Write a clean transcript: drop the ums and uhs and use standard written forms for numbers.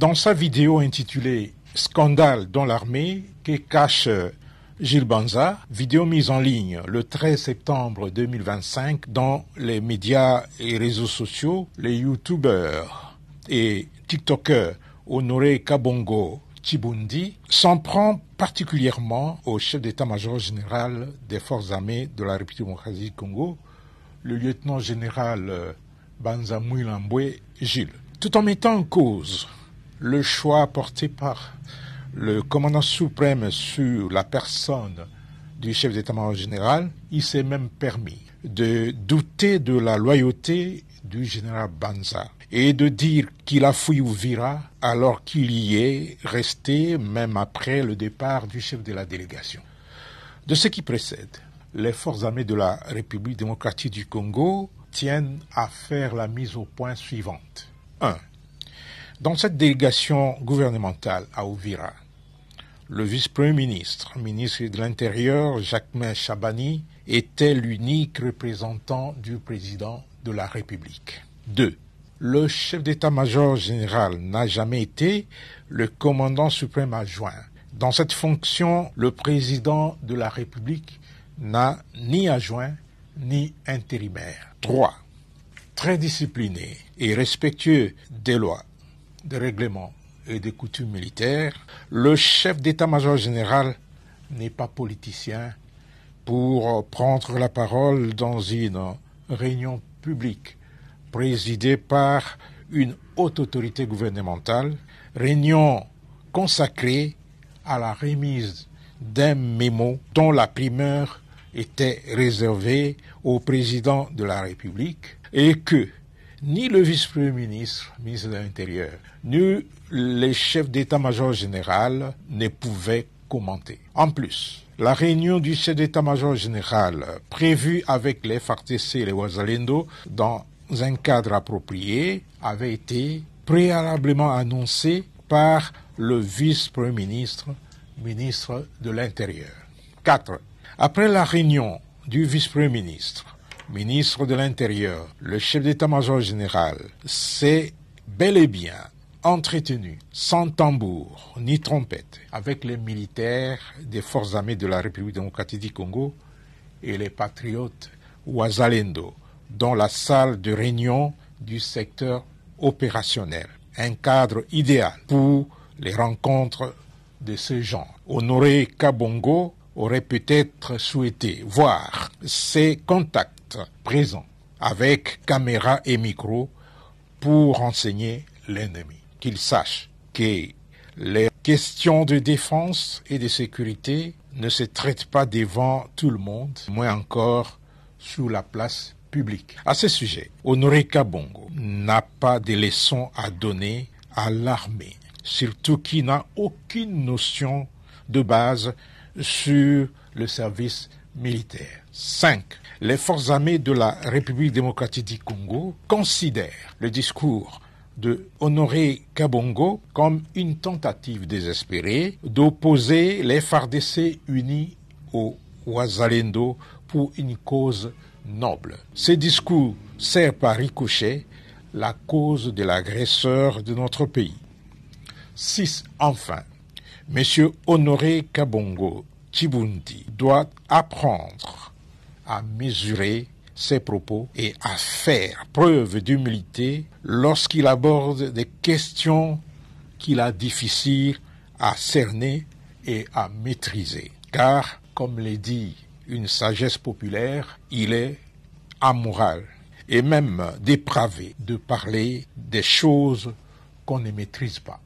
Dans sa vidéo intitulée « Scandale dans l'armée » que cache Gilles Banza, vidéo mise en ligne le 13 septembre 2025 dans les médias et réseaux sociaux, les youtubeurs et tiktokers Honoré Kabongo Chibundi s'en prend particulièrement au chef d'état-major général des forces armées de la République démocratique du Congo, le lieutenant-général Banza Mouilambwe Gilles, tout en mettant en cause le choix porté par le commandant suprême sur la personne du chef d'état-major général. Il s'est même permis de douter de la loyauté du général Banza et de dire qu'il a fui Uvira alors qu'il y est resté même après le départ du chef de la délégation. De ce qui précède, les forces armées de la République démocratique du Congo tiennent à faire la mise au point suivante. 1. Dans cette délégation gouvernementale à Uvira, le vice-premier ministre, ministre de l'Intérieur, Jacquemain Chabani, était l'unique représentant du président de la République. 2. Le chef d'état-major général n'a jamais été le commandant suprême adjoint. Dans cette fonction, le président de la République n'a ni adjoint ni intérimaire. 3. Très discipliné et respectueux des lois, des règlements et des coutumes militaires, le chef d'état-major général n'est pas politicien pour prendre la parole dans une réunion publique présidée par une haute autorité gouvernementale, réunion consacrée à la remise d'un mémo dont la primeur était réservée au président de la République et que ni le vice-premier ministre, ministre de l'Intérieur, ni les chefs d'état-major général ne pouvaient commenter. En plus, la réunion du chef d'état-major général prévue avec les FARDC et les Wazalendo dans un cadre approprié avait été préalablement annoncée par le vice-premier ministre, ministre de l'Intérieur. 4. Après la réunion du vice-premier ministre, ministre de l'Intérieur, le chef d'état-major général s'est bel et bien entretenu, sans tambour ni trompette, avec les militaires des forces armées de la République démocratique du Congo et les patriotes Wazalendo, dans la salle de réunion du secteur opérationnel. Un cadre idéal pour les rencontres de ce genre. Honoré Kabongo aurait peut-être souhaité voir ces contacts présents avec caméra et micro pour renseigner l'ennemi. Qu'il sache que les questions de défense et de sécurité ne se traitent pas devant tout le monde, moins encore sur la place publique. À ce sujet, Honoré Kabongo n'a pas de leçons à donner à l'armée, surtout qui n'a aucune notion de base sur le service militaire. 5. Les forces armées de la République démocratique du Congo considèrent le discours de Honoré Kabongo comme une tentative désespérée d'opposer les FARDC unis aux Wazalendo pour une cause noble. Ce discours sert par ricochet la cause de l'agresseur de notre pays. 6. Enfin, M. Honoré Kabongo Chibundi doit apprendre à mesurer ses propos et à faire preuve d'humilité lorsqu'il aborde des questions qu'il a difficiles à cerner et à maîtriser. Car, comme le dit une sagesse populaire, il est amoral et même dépravé de parler des choses qu'on ne maîtrise pas.